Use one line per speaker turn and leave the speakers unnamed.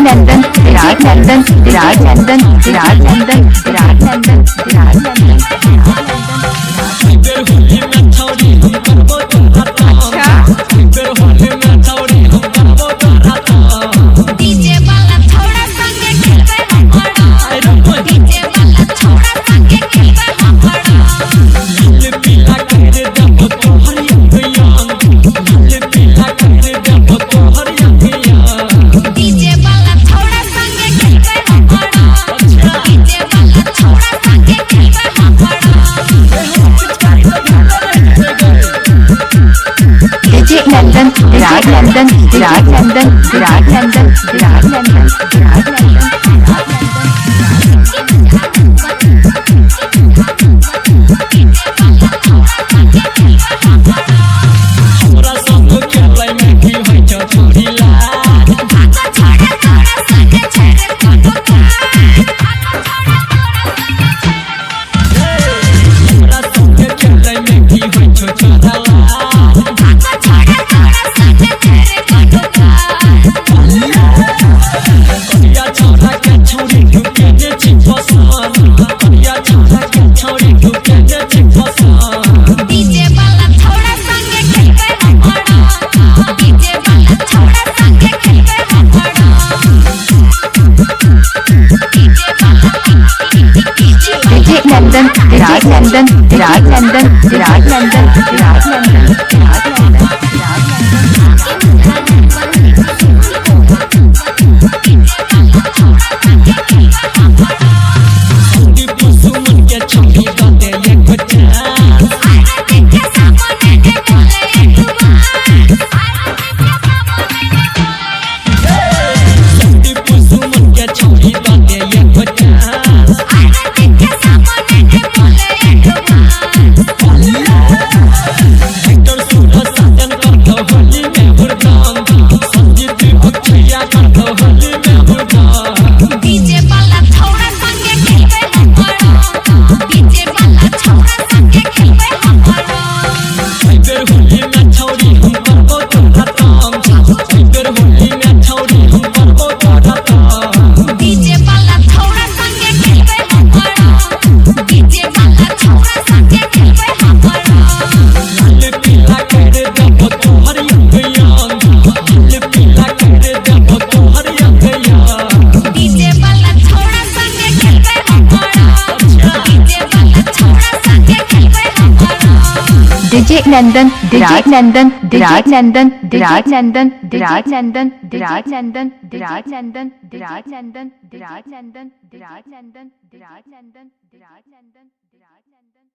नंदन विराट नंदन विराट नंदन विराट नंदन विराट नंदन विराट नंदन
DJ वाला थोड़ा संगे खेलबे हम डीजे वाला थोड़ा संगे खेलबे हम लाल पीला कर देबो तोहर अंगिया लाल पीला कर देबो तोहर अंगिया डीजे वाला थोड़ा संगे खेलबे हम डीजे वाला थोड़ा संगे खेलबे हम
डीजे नंदन विराट नंदन विराट नंदन विराट नंदन विराट नंदन विराट नंदन
हमरा संग खेलै में की होय छ छोरी लाज भागा छोड़ा छोड़ा संगे छेड़े कोनो हमरा संग खेलै में की होय छ छोरा लाज भागा छोड़ा छोड़ा संगे छेड़े कोनो कनिया छोरा के छोरी ढुके ने छी फसान कनिया छोरा के छोरी ढुके ने छी फसान डीजे वाला थोड़ा संगे खेलबे हम डीजे वाला थोड़ा संगे खेलबे हम
डीजे नंदन विराट नंदन विराट नंदन विराट नंदन विराट नंदन विराट नंदन
संदीप सुमन के छोरी गाते एक चांस देखे सामने ने बोले संदीप सुमन के छोरी गाते एक चांस देखे सामने ने बोले हेक्टर सूरज साजन कर दो होली में हुरदान संजीत अक्षया कर दो होली में हुरदान डीजे वाला थोड़ा संगे खेलबे हम डीजे वाला थोड़ा संगे खेलबे हम इधर होली में छोरी हम करबो तोरा काम इधर होली में छोरी हम करबो तोरा काम डीजे वाला थोड़ा संगे खेलबे हम डीजे वाला थोड़ा संगे खेलबे हम लाल पीला कर देबो तोहर अंगिया लाल पीला कर देबो तोहर अंगिया डीजे वाला थोड़ा संगे खेलबे हम डीजे वाला थोड़ा संगे खेलबे हम
डीजे नंदन विराट नंदन विराट नंदन विराट नंदन विराट नंदन विराट नंदन विराट नंदन विराट नंदन विराट नंदन विराट नंदन विराट नंदन विराट नंदन विराट नंदन